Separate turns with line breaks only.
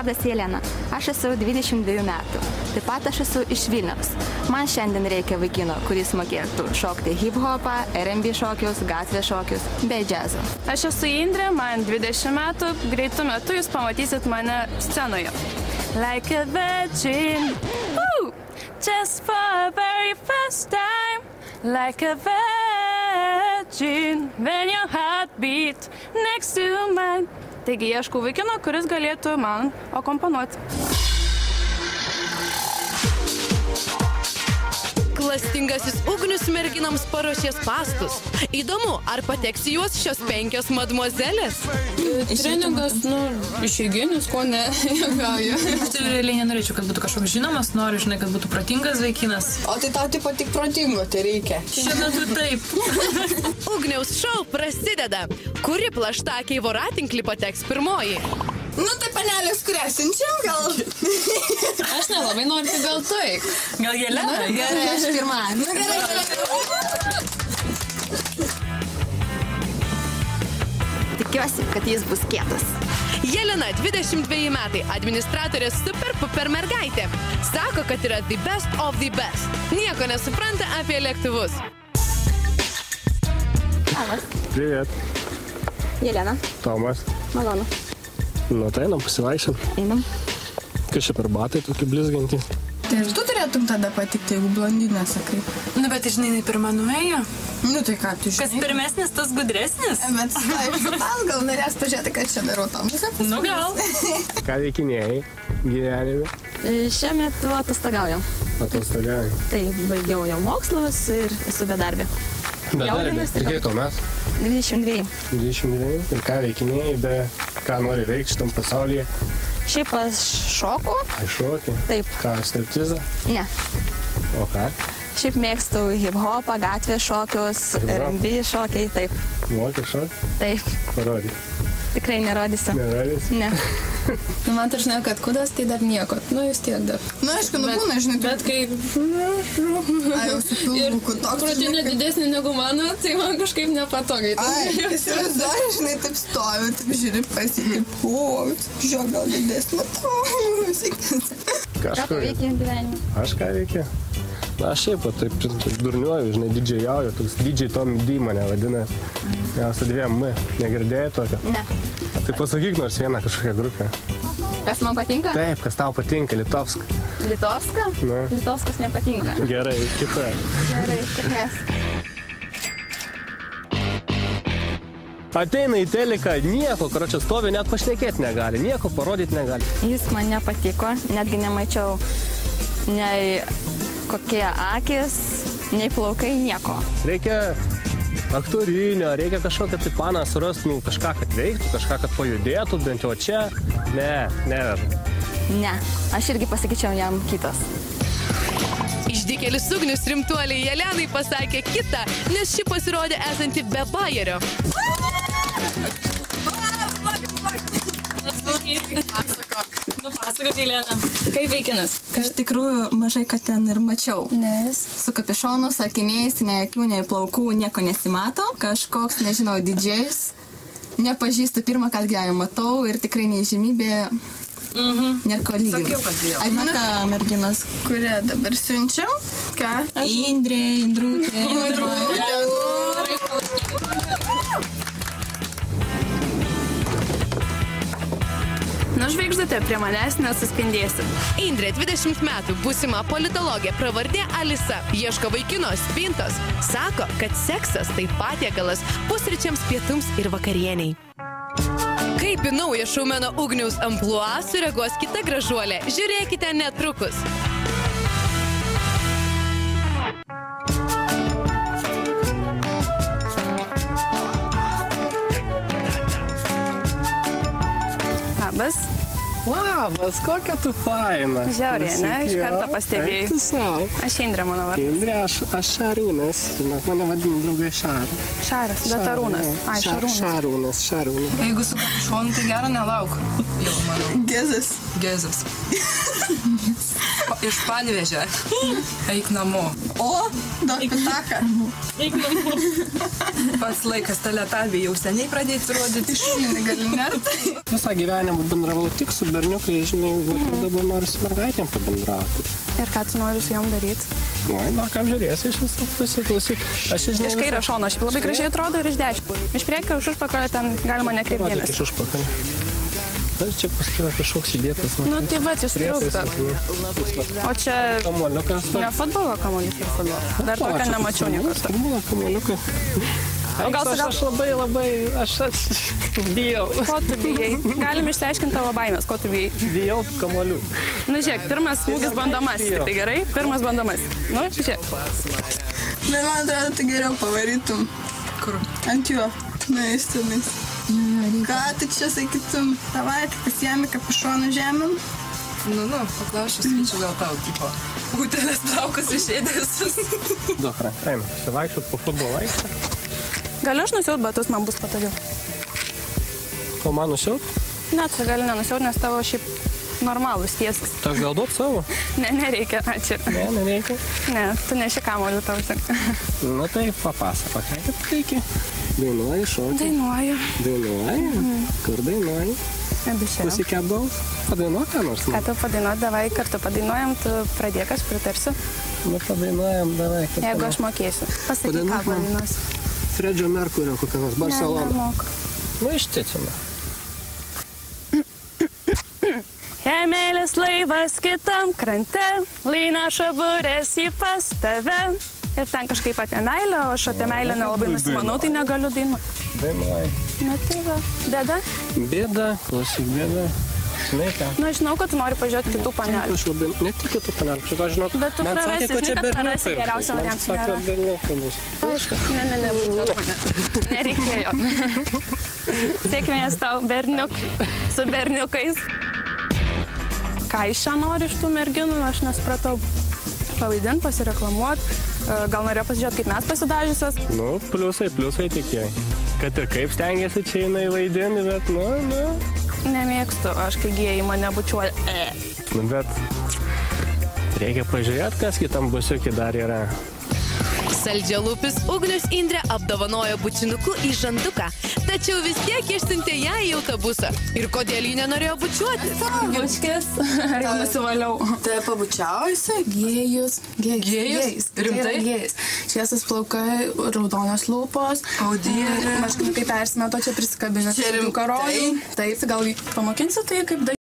Vardas Jelena. Aš esu 22 metų. Taip pat aš esu iš Vilniaus. Man šiandien reikia vaikino, kuris mokėtų šokti hip-hopą, R&B šokius, gatvės šokius, bei džiazą.
Aš esu Indrė, man 20 metų. Greitu metu jūs pamatysit mane scenoje. Like a virgin, just for a very first time. Like a virgin, when your heart beat next to mine. Taigi ieškau vaikino, kuris galėtų man akomponuoti.
Klastingasis Ugnius merginams paruošė spąstus. Įdomu, ar pateks į juos šios 5 mademoiselės?
Treningas, išeiginis, ko ne, jogauju.
Aš tai realiai nenorėčiau, kad būtų kažkoks žinomas, noriu, žinai, kad būtų protingas vaikinas.
O tai tau tipo tik protingo, tai reikia.
Šiuo metu taip.
Ugniaus šou prasideda. Kuri plaštakė į voratinklį pateks pirmoji?
Nu tai panelės, kurią siunčiam, gal?
Aš nelabai noriu, gal taip.
Gal Jelena?
Gerai, aš pirma.
Tikiuosi, kad jis bus kietas.
Jelena, 22 metai, administratorė super-puper mergaitė. Sako, kad yra the best of the best. Nieko nesupranta apie lėktuvus.
Labas.
Привет.
Jelena.
Tomas.
Malonu.
Nu tai einam pasivaikščiam.
Einam.
Kas čia per batai tokie blizgantys?
Tai ir tu turėtum tada patikti, jeigu blondinė sakai.
Nu, bet žinai, jinai pirma nuėjo.
Nu tai ką, tu žinai.
Kas pirmesnis, tas gudresnis.
Bet aš gal norės pažiūrėti, kad čia darau tam.
Nu gal.
Ką veikinėjai gyvenime?
Šiemet atostogaujam.
Atostogaujam.
Tai baigiau jau mokslus ir esu bedarbė.
Bedarbė. Ir kiek tau mes?
22.
22. Ir ką veikinėjai, be ką nori veikti šitam pasaulyje?
Šiaip aš šoku.
Aš šokį?
Taip.
Ką, striptizą?
Ne.
O ką?
Šiaip mėgstu hip-hopą, gatvės šokius, R&B šokiai, taip.
Moki šokį?
Taip.
Parodyk.
Tikrai nerodysiu.
Nerodysi?
Ne.
Nu, man tai žinau, kad kudas tai dar nieko. Nu, jūs tiek dar.
Nu, aišku, būna, žinai.
Bet kai...
Ai, jau su pilvuku toks.
Krūtinė didesnė negu mano, tai man kažkaip nepatogai.
Ai, įsivaizduoju, žinai, taip stovi, taip žiūri pasikaip, žiūrėk, gal didesnė to.
Ką tu veiki gyvenime?
Aš ką veikiu? Na, šiaip, taip durniuoju, žinai, didžėjauju, toks DJ Tom D mane vadina. Ja, su 2 M. Negirdėjai tokio?
Ne.
Tai pasakyk nors vieną kažkokią grupę.
Kas man patinka?
Taip, kas tau patinka, Litovska.
Litovska?
Na.
Litovskas nepatinka.
Gerai, kita.
Gerai, sėkmės.
Ateina į teliką, nieko, karočią stovi, net pašnekėti negali, nieko parodyti negali.
Jis man nepatiko, netgi nemačiau nei kokie akis, nei plaukai, nieko.
Reikia aktorinio, reikia kažkokią tai paną surasti, kažką, kad veiktų, kažką, kad pajudėtų, bent jau čia. Ne, neveža.
Ne, aš irgi pasakyčiau jam kitas.
Išdykėlis Ugnius rimtuoliai Jelenai pasakė kitą, nes ši pasirodė esanti be bajerio.
Nupasakok, Jelena. Kaip vaikinas?
Iš tikrųjų, mažai, kad ten ir mačiau.
Nes
Su kapišonu, su akiniais, nei akių, nei plaukų, nieko nesimato. Kažkoks, nežinau, didžėjus. Nepažįstu, pirmą kartą gyvenimą matau ir tikrai neįžymybė. Nieko lyginti.
Sakiau, kad bijau.
Ai, mata merginos, kurią dabar siunčiam. Ką? Indrė, Indrutė.
Nu, žvaigždutė prie manęs nesuspindėsi.
Indrė, 20 metų, būsima politologė, pravardė Alisa. Ieško vaikino spintos. Sako, kad seksas tai patiekalas pusryčiams, pietums ir vakarieniai. Kaip į naują šoumeno Ugniaus amplua sureaguos kita gražuolė. Žiūrėkite netrukus.
Labas.
Labas, kokia tu faina.
Žiauriai, ne? Iš karto pastebėjai.
Tu savo.
Aš Indrė, mano vardas.
Indrė, aš Šarūnas. Mane vadina draugai Šarūnas.
Šaras, bet Arūnas. Ai, Šarūnas.
Šarūnas.
Jeigu su kapišonu, tai gero nelauk.
Gezas.
Gezas. Iš Panevėžio. Eik namo.
O, dar pitaka.
Eik namo. Pats laikas teletavį jau seniai pradėti rodyti.
Šunį gali nertai.
Visą gyvenimą bendravau tik su berniukai, žinai, dabar nori su mergaitėm pabendrauti.
Ir ką tu nori su jom daryti?
Na, ką žiūrėsi iš visų klausyk. Aš žinai...
Iš kairio šono, aš labai gražiai atrodo ir iš dešinio. Iš priekio, iš užpakalio ten galima nekreipdėmės.
Iš užpakalio. Aš čia paskirą kažkoks įdėtas.
Nu, tai va, jūs trūksta. O čia...
Kamuoliukas.
Ne futbolo kamuoliukas, ir futbolo. Dar tokio nemačiau niekas.
Futbolo kamuoliukas.
O gal
Aš labai, aš bijau.
Ko tu bijai? Galim išsiaiškinti tavo baimės, ko tu bijai.
Bijau kamuolių.
Nu, žiūrėk, pirmas smūgis bandomas. Tai gerai? Pirmas bandomas. Nu, žiūrėk.
Bet man atrodo, tai geriau pavarytum.
Kur?
Ant jo. Na, įstumės. Ką tu čia sakytum? Davai, pasiemi kapišonų žemėm.
Nu, paklausiu, sakyčiau gal tau, tipo, būtelės plaukas išėdės.
Duok, eina, pasivaikščiot po futbolo aikštę.
Galiu aš nusiaut batus, man bus patogiau.
Ko man nusiaut?
Ne, tu gali nenusiaut, nes tavo šiaip normalus tiesas.
Tak gal duot savo?
Ne, nereikia, ačiū.
Ne, nereikia.
Ne, tu neši kamuolių tau.
Nu tai papasakok, kaip reikia. Dainuoji, šoki.
Dainuoju.
Dainuoji? Kur dainuoji?
Duše.
Pusikepdaus? Padainuok ką nors.
Ką tu padainuot, davai, kartu padainuojam, tu pradėk, aš pritarsiu.
Nu padainuojam, davai.
Jeigu aš mokėsiu. Pasakyk, ką padainuosiu.
Fredžio Merkurio kokią nors Barcelona.
Ne, nemoku.
Nu išticime.
Jei meilės laivas kitam krante, lainašo būrėsi pas tave. Ir ten kažkaip apie meilę, o aš apie meilę nelabai nusimanau, tai negaliu dainuoti.
Dainuoji.
Na tai va, bėda?
Bėda, klausyk bėda. Žinai ką?
Na, žinau, kad tu nori pažiūrėti kitų panelių.
Aš labai, ne tik kitų panelių, šitą žinau.
Bet tu prarasi, žinai, kad prarasi geriausią variantą.
Sakė, berniukai bus.
Aišku, ne, nereikėjo. Sėkmės tau, berniuk, su berniukais. Ką iš čia nori iš tų merginų, aš nespratau. Pavaidint, pasireklamuot, gal norėjo pasižiūrėti, kaip mes pasidažysios.
Nu, pliusai tikėjai. Kad ir kaip stengiasi čia jinai vaidinti, bet nu.
Nemėgstu, aš kai gėjai mane bučiuoja.
Nu, bet reikia pažiūrėti, kas kitam busiukį dar yra.
Saldžialūpis Ugnius Indrė apdovanojo bučinuku į žanduką, tačiau vis tiek išsiuntė ją į autobusą. Ir kodėl ji nenorėjo bučiuoti?
Bučkis, jau nusivaliau.
Tai pabučiausi gėjus.
Gėjus? Rimtai?
Gėjus. Šviesas plaukai, raudonos lūpos.
O dieve.
Aš kaip persimeto čia prisikabinęs.
Čia rimtai?
Karojų. Taip, gal pamokinsi tai kaip daryti.